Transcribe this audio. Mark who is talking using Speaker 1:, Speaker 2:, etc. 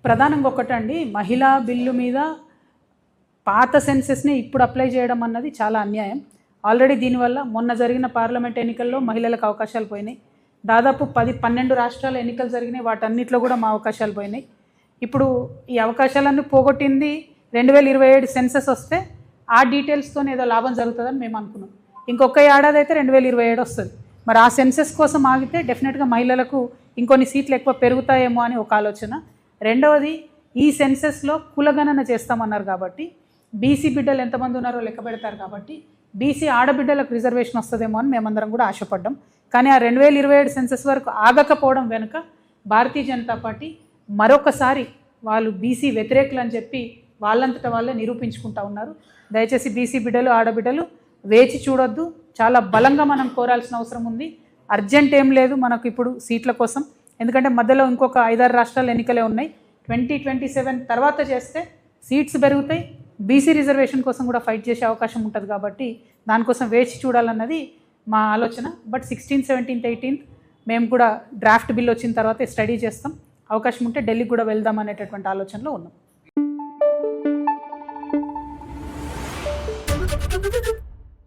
Speaker 1: ప్రధానంగా ఒకటండి, మహిళా బిల్లు మీద పాత సెన్సెస్ని ఇప్పుడు అప్లై చేయడం అన్నది చాలా అన్యాయం. ఆల్రెడీ దీనివల్ల మొన్న జరిగిన పార్లమెంట్ ఎన్నికల్లో మహిళలకు అవకాశాలు పోయినాయి. దాదాపు 10-12 రాష్ట్రాల ఎన్నికలు జరిగినాయి, వాటన్నిటిలో కూడా మా అవకాశాలు పోయినాయి. ఇప్పుడు ఈ అవకాశాలన్నీ పోగొట్టింది 2027 సెన్సెస్ వస్తే ఆ డీటెయిల్స్తో ఏదో లాభం జరుగుతుందని మేము అనుకున్నాం. ఇంకొక ఏడాది అయితే 2027 వస్తుంది. మరి ఆ సెన్సెస్ కోసం ఆగితే డెఫినెట్గా మహిళలకు ఇంకొన్ని సీట్లు ఎక్కువ పెరుగుతాయేమో అని ఒక ఆలోచన. రెండవది, ఈ సెన్సెస్లో కులగణన చేస్తామన్నారు కాబట్టి బీసీ బిడ్డలు ఎంతమంది ఉన్నారో లెక్క పెడతారు కాబట్టి బీసీ ఆడబిడ్డలకు రిజర్వేషన్ వస్తుందేమో అని మేమందరం కూడా ఆశపడ్డాం. కానీ ఆ 2027 సెన్సెస్ వరకు ఆగకపోవడం వెనుక భారతీయ జనతా పార్టీ మరొకసారి వాళ్ళు బీసీ వ్యతిరేకులు అని చెప్పి వాళ్ళంతటా వాళ్ళే నిరూపించుకుంటా ఉన్నారు. దయచేసి బీసీ బిడ్డలు ఆడబిడ్డలు వేచి చూడొద్దు. చాలా బలంగా మనం కోరాల్సిన అవసరం ఉంది. అర్జెంట్ ఏం లేదు మనకు ఇప్పుడు సీట్ల కోసం, ఎందుకంటే మధ్యలో ఇంకొక 5-6 రాష్ట్రాల ఎన్నికలే ఉన్నాయి. 2027 తర్వాత చేస్తే సీట్స్ పెరుగుతాయి, బీసీ రిజర్వేషన్ కోసం కూడా ఫైట్ చేసే అవకాశం ఉంటుంది. కాబట్టి దానికోసం వేచి చూడాలన్నది మా ఆలోచన. బట్ 16th, 17th, 18th మేము కూడా డ్రాఫ్ట్ బిల్ వచ్చిన తర్వాత స్టడీ చేస్తాం. అవకాశం ఉంటే ఢిల్లీకి కూడా వెళ్దాం అనేటటువంటి ఆలోచనలో ఉన్నాం.